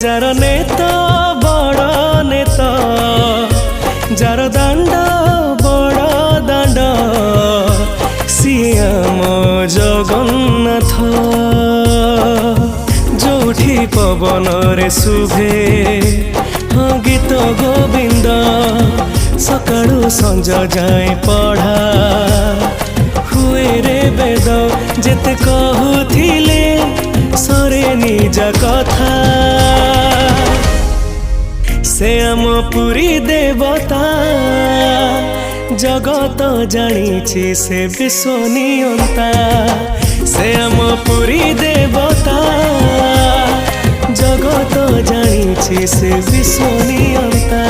Jar नेता बड़ नेता जार दांड बड़ दांड सियाम जगन्नाथ जोठी पवन रे शुभे गीत गोविंद सकाळु संज जाए पढ़ा हुए रे वेद जेते कहूथिले सरे निज कथा से आम पुरी देवता जगत जानी से विश्वनियंता से आम पुरी देवता जगत जानी से विश्वनियंता।